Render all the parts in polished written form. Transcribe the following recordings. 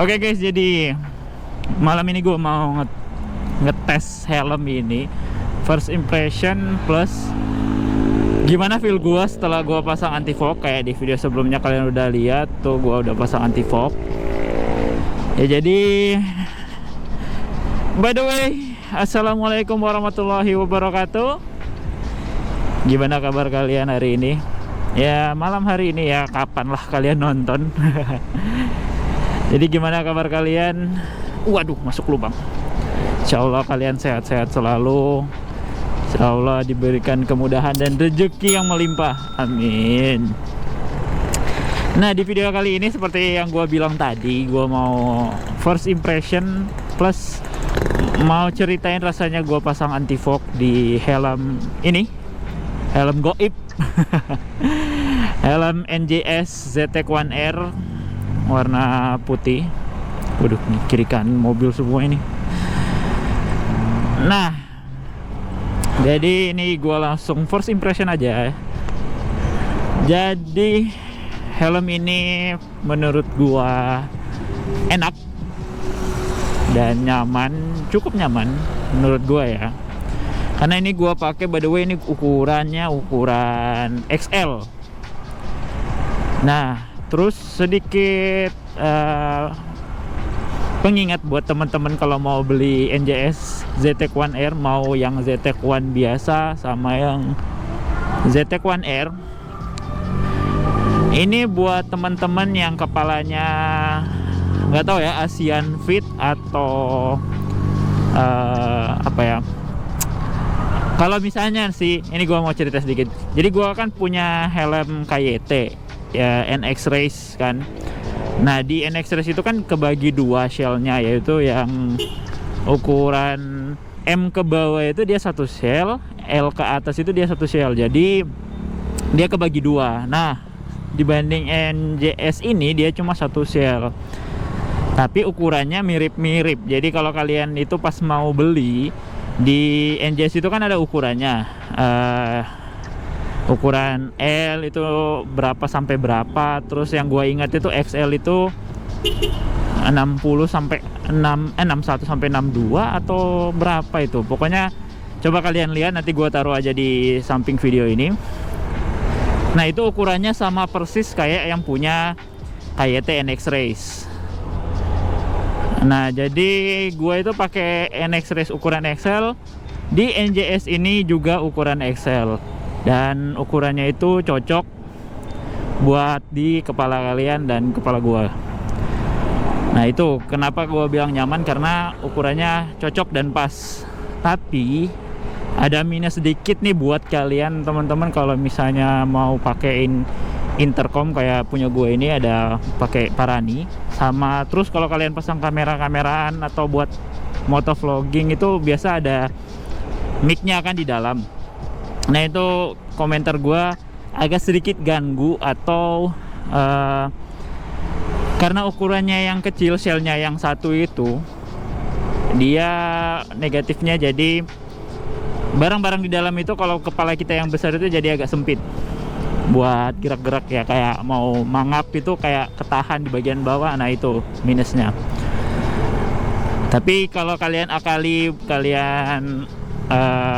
Oke guys, jadi malam ini gue mau ngetes helm ini. First impression plus gimana feel gue setelah gue pasang anti fog. Kayak di video sebelumnya kalian udah lihat tuh, gue udah pasang anti fog. Ya jadi, by the way, assalamualaikum warahmatullahi wabarakatuh. Gimana kabar kalian hari ini? Ya malam hari ini ya, kapanlah kalian nonton. Jadi gimana kabar kalian? Waduh, masuk lubang. Insya Allah kalian sehat-sehat selalu. Insya Allah diberikan kemudahan dan rezeki yang melimpah. Amin. Nah, di video kali ini seperti yang gue bilang tadi, gue mau first impression plus mau ceritain rasanya gue pasang anti fog di helm ini, helm goib. Helm NJS ZTEK1R warna putih. Waduh, nih kiri kanan mobil semua ini. Nah, jadi ini gue langsung first impression aja. Jadi helm ini menurut gue enak dan nyaman, cukup nyaman menurut gue ya. Karena ini gue pakai, by the way, ini ukurannya ukuran XL. Nah, terus sedikit pengingat buat teman-teman kalau mau beli NJS ZTEK1R, mau yang ZTEK1 biasa sama yang ZTEK1R. Ini buat teman-teman yang kepalanya nggak tahu ya, Asian Fit atau apa ya. Kalau misalnya sih, ini gua mau cerita sedikit. Jadi gua kan punya helm KYT ya, NX Race kan. Nah, di NX Race itu kan kebagi dua shellnya, yaitu yang ukuran M ke bawah itu dia satu shell, L ke atas itu dia satu shell. Jadi dia kebagi dua. Nah, dibanding NJS ini dia cuma satu shell, tapi ukurannya mirip-mirip. Jadi kalau kalian itu pas mau beli di NJS itu kan ada ukurannya, ukuran L itu berapa sampai berapa. Terus yang gua ingat itu XL itu 60 sampai 61 sampai 62 atau berapa itu. Pokoknya coba kalian lihat, nanti gua taruh aja di samping video ini. Nah, itu ukurannya sama persis kayak yang punya KYT NX Race. Nah, jadi gue itu pakai NX Race ukuran XL. Di NJS ini juga ukuran XL. Dan ukurannya itu cocok buat di kepala kalian dan kepala gue. Nah, itu kenapa gue bilang nyaman, karena ukurannya cocok dan pas. Tapi ada minus sedikit nih buat kalian teman-teman kalau misalnya mau pakein intercom kayak punya gue ini, ada pakai Parani. Sama terus kalau kalian pasang kamera-kameraan atau buat motovlogging itu biasa ada mic-nya kan di dalam. Nah, itu komentar gue agak sedikit ganggu, atau karena ukurannya yang kecil, shellnya yang satu itu dia negatifnya, jadi barang-barang di dalam itu kalau kepala kita yang besar itu jadi agak sempit buat gerak-gerak ya, kayak mau mangap itu kayak ketahan di bagian bawah. Nah, itu minusnya. Tapi kalau kalian akali, kalian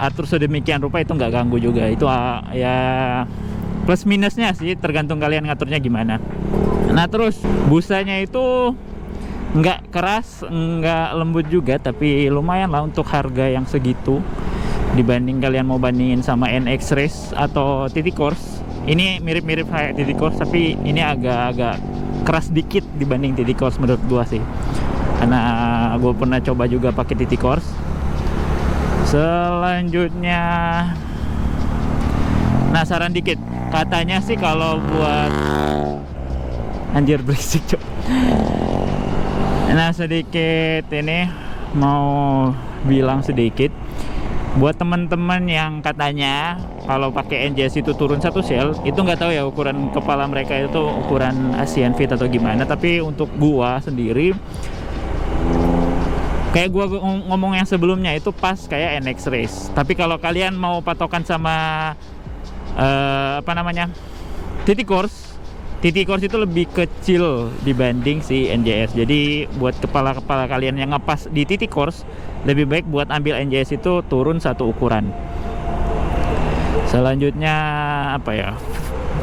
atur sedemikian rupa, itu nggak ganggu juga. Itu ya plus minusnya sih, tergantung kalian ngaturnya gimana. Nah, terus busanya itu nggak keras, nggak lembut juga, tapi lumayan lah untuk harga yang segitu. Dibanding kalian mau bandingin sama NX Race atau TT Course, ini mirip-mirip kayak TT Course, tapi ini agak-agak keras dikit dibanding TT Course menurut gua sih. Karena gue pernah coba juga pakai TT Course. Selanjutnya, nah, saran dikit, katanya sih kalau buat anjir berisik cok. Nah, sedikit ini mau bilang sedikit buat teman-teman yang katanya kalau pakai NJS itu turun satu shell. Itu nggak tahu ya ukuran kepala mereka itu ukuran Asian Fit atau gimana, tapi untuk gua sendiri, kayak gua ngomong yang sebelumnya itu pas kayak NX Race. Tapi kalau kalian mau patokan sama apa namanya, TT Course, TT Course itu lebih kecil dibanding si NJS. Jadi buat kepala-kepala kalian yang ngepas di TT Course, lebih baik buat ambil NJS itu turun satu ukuran. Selanjutnya apa ya?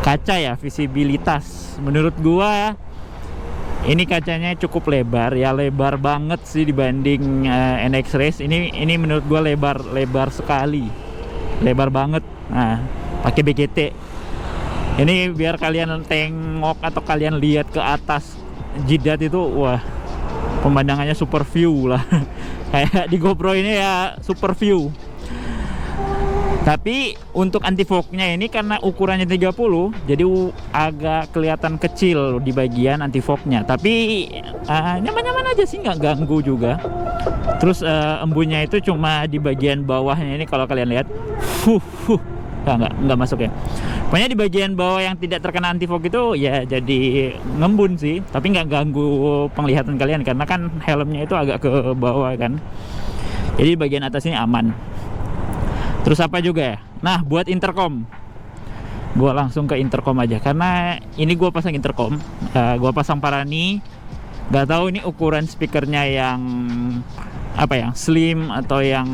Kaca ya, visibilitas. Menurut gua ini kacanya cukup lebar ya, lebar banget sih dibanding NX Race. Ini menurut gua lebar sekali. Lebar banget. Nah, pakai BGT. Ini biar kalian tengok atau kalian lihat ke atas jidat itu, wah, pemandangannya super view lah. Kayak di GoPro ini ya super view. Tapi untuk anti-fognya ini karena ukurannya 30, jadi agak kelihatan kecil di bagian anti-fognya. Tapi nyaman-nyaman aja sih, nggak ganggu juga. Terus embunnya itu cuma di bagian bawahnya ini, kalau kalian lihat, nggak masuk ya. Pokoknya di bagian bawah yang tidak terkena anti-fog itu ya jadi ngembun sih, tapi nggak ganggu penglihatan kalian karena kan helmnya itu agak ke bawah kan. Jadi bagian atas ini aman. Terus apa juga ya? Nah, buat intercom, gua langsung ke intercom aja karena ini gua pasang intercom, gua pasang Parani. Nggak tahu ini ukuran speakernya yang apa ya, slim atau yang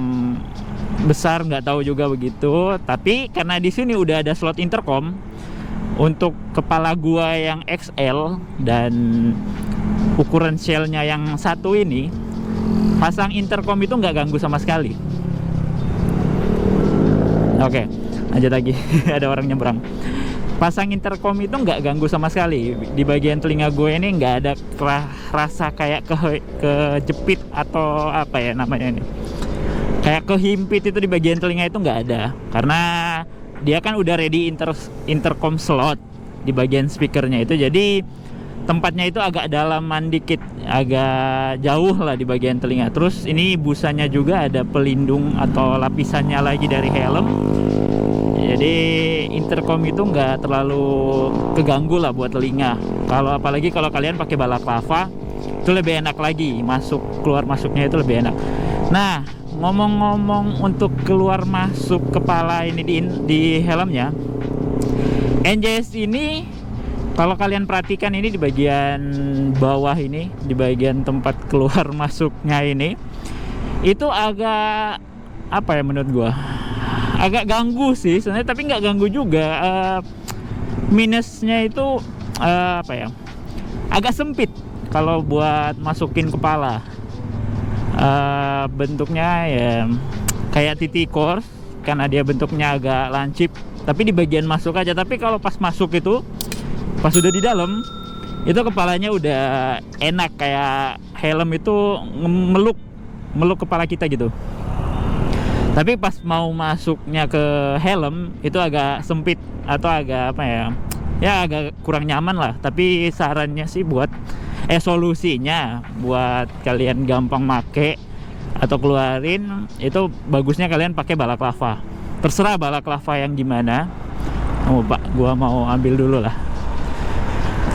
besar, nggak tahu juga begitu. Tapi karena di sini udah ada slot intercom untuk kepala gua yang XL dan ukuran shellnya yang satu ini, pasang intercom itu nggak ganggu sama sekali. Oke, lanjut lagi. Ada orang nyebrang. Pasang intercom itu nggak ganggu sama sekali. Di bagian telinga gue ini nggak ada rasa kayak kejepit atau apa ya namanya ini, kayak kehimpit itu di bagian telinga itu nggak ada, karena dia kan udah ready intercom slot di bagian speakernya itu. Jadi tempatnya itu agak dalaman dikit, agak jauh lah di bagian telinga. Terus ini busanya juga ada pelindung atau lapisannya lagi dari helm. Jadi intercom itu nggak terlalu keganggu lah buat telinga. Apalagi kalau kalian pakai balaklava, itu lebih enak lagi, keluar masuknya itu lebih enak. Nah, ngomong-ngomong untuk keluar masuk kepala ini di helmnya, NJS ini kalau kalian perhatikan ini di bagian bawah ini, di bagian tempat keluar masuknya ini, itu agak apa ya menurut gua, agak ganggu sih sebenarnya, tapi nggak ganggu juga. Minusnya itu apa ya, agak sempit kalau buat masukin kepala. Bentuknya ya kayak TT Course karena dia bentuknya agak lancip, tapi di bagian masuk aja. Tapi kalau pas masuk itu, pas udah di dalam itu kepalanya udah enak, kayak helm itu meluk kepala kita gitu. Tapi pas mau masuknya ke helm itu agak sempit atau agak apa ya, ya agak kurang nyaman lah. Tapi sarannya sih solusinya buat kalian gampang make atau keluarin itu, bagusnya kalian pakai balaklava. Terserah balaklava yang gimana. Pak, gua mau ambil dulu lah.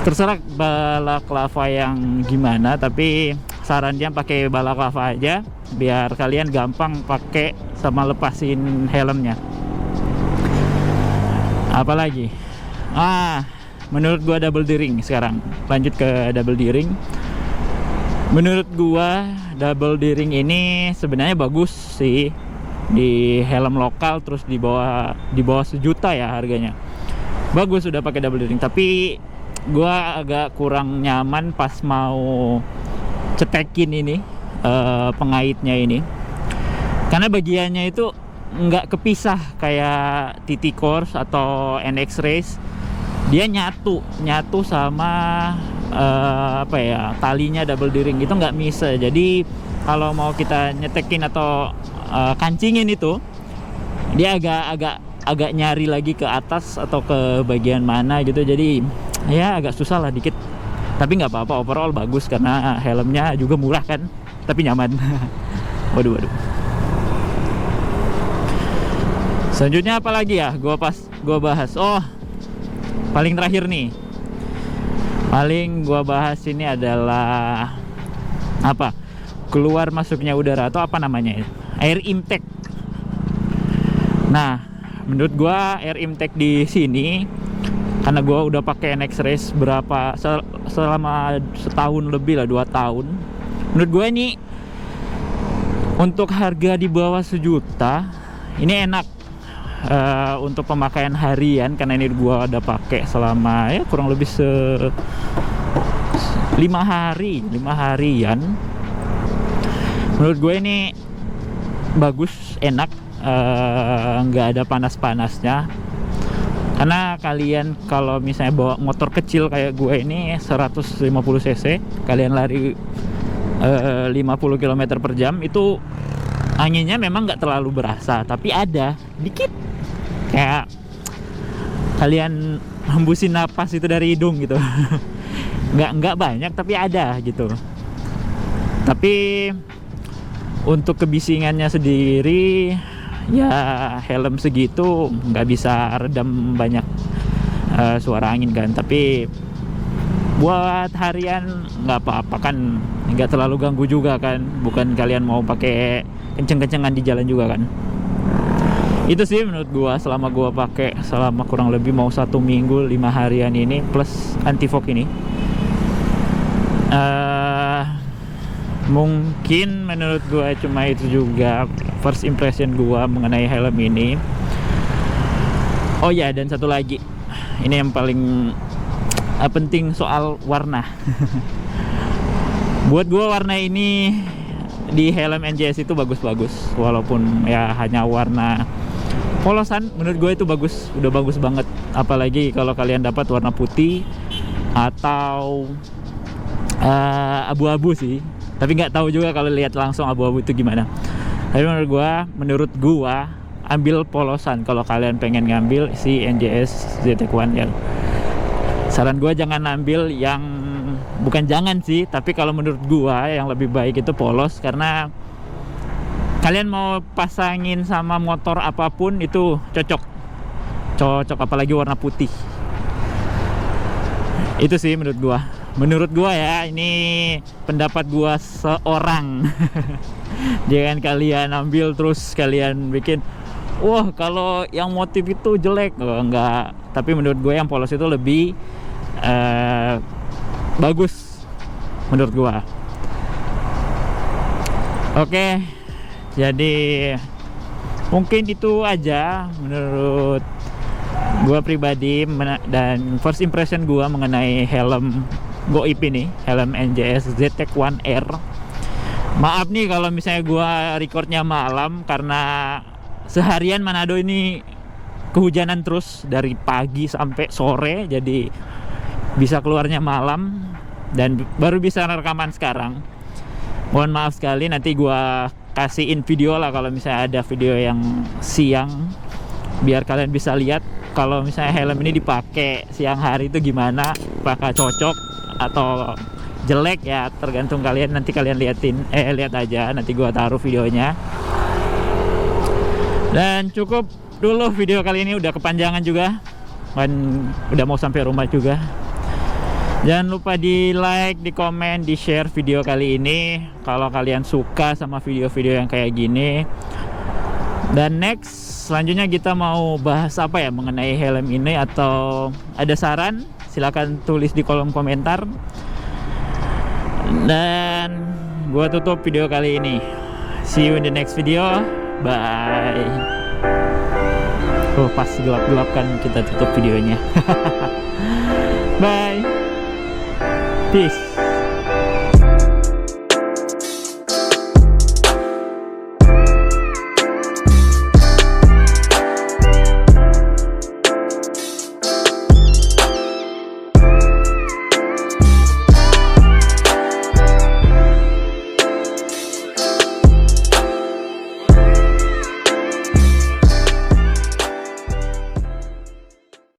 Terserah balaklava yang gimana, tapi sarannya pakai balaklava aja biar kalian gampang pakai sama lepasin helmnya. Apalagi menurut gua double D-ring. Sekarang lanjut ke double D-ring. Menurut gua double D-ring ini sebenarnya bagus sih di helm lokal, terus di bawah 1 juta ya harganya. Bagus udah pakai double D-ring, tapi gua agak kurang nyaman pas mau cetekin ini pengaitnya ini, karena bagiannya itu nggak kepisah kayak TT Course atau NX Race. Dia nyatu sama apa ya, talinya double D-ring itu nggak bisa. Jadi kalau mau kita nyetekin atau kancingin itu, dia agak nyari lagi ke atas atau ke bagian mana gitu. Jadi ya agak susah lah dikit, tapi nggak apa-apa, overall bagus karena helmnya juga murah kan, tapi nyaman. waduh selanjutnya apa lagi ya gua bahas. Paling terakhir nih, gua bahas ini adalah apa, keluar masuknya udara atau apa namanya, air intake. Nah, menurut gua air intake di sini karena gue udah pakai NX Race selama setahun lebih lah, 2 tahun. Menurut gue ini untuk harga di bawah 1 juta ini enak untuk pemakaian harian, karena ini gue udah pakai selama ya kurang lebih 5 harian. Menurut gue ini bagus, enak, nggak ada panas-panasnya. Karena kalian kalau misalnya bawa motor kecil kayak gue ini 150 cc, kalian lari 50 km per jam, itu anginnya memang nggak terlalu berasa, tapi ada dikit, kayak kalian hembusin napas itu dari hidung gitu. nggak banyak tapi ada gitu. Tapi untuk kebisingannya sendiri ya helm segitu nggak bisa redam banyak suara angin kan. Tapi buat harian nggak apa-apa kan, nggak terlalu ganggu juga kan. Bukan kalian mau pakai kenceng-kencengan di jalan juga kan. Itu sih menurut gua selama gua pakai selama kurang lebih mau 1 minggu 5 harian ini plus anti fog ini. Mungkin menurut gua cuma itu juga first impression gua mengenai helm ini. Oh ya, dan satu lagi, ini yang paling penting soal warna. Buat gua warna ini di helm NJS itu bagus-bagus, walaupun ya hanya warna polosan. Menurut gue itu bagus, udah bagus banget. Apalagi kalau kalian dapat warna putih atau abu-abu sih, tapi nggak tahu juga kalau lihat langsung abu-abu itu gimana. Tapi menurut gua ambil polosan kalau kalian pengen ngambil si NJS ZX1R. Saran gua jangan ambil yang, bukan jangan sih, tapi kalau menurut gua yang lebih baik itu polos, karena kalian mau pasangin sama motor apapun itu cocok apalagi warna putih. Itu sih menurut gua ya, ini pendapat gua seorang. Jangan kalian ambil terus kalian bikin, wah kalau yang motif itu jelek. Enggak, tapi menurut gue yang polos itu lebih bagus menurut gua. Oke, jadi mungkin itu aja menurut gua pribadi dan first impression gua mengenai helm Goip ini, helm NJS ZX1R. Maaf nih kalau misalnya gua recordnya malam, karena seharian Manado ini kehujanan terus dari pagi sampai sore, jadi bisa keluarnya malam dan baru bisa rekaman sekarang. Mohon maaf sekali, nanti gua kasihin video lah kalau misalnya ada video yang siang, biar kalian bisa lihat kalau misalnya helm ini dipakai siang hari itu gimana, apakah cocok atau jelek ya, tergantung kalian. Nanti kalian lihat aja, nanti gua taruh videonya. Dan cukup dulu video kali ini, udah kepanjangan juga kan, udah mau sampai rumah juga. Jangan lupa di like, di komen, di share video kali ini kalau kalian suka sama video-video yang kayak gini. Dan next, selanjutnya kita mau bahas apa ya mengenai helm ini, atau ada saran silahkan tulis di kolom komentar. Dan gua tutup video kali ini. See you in the next video. Bye. Oh, pas gelap-gelap kan kita tutup videonya. Bye. Peace.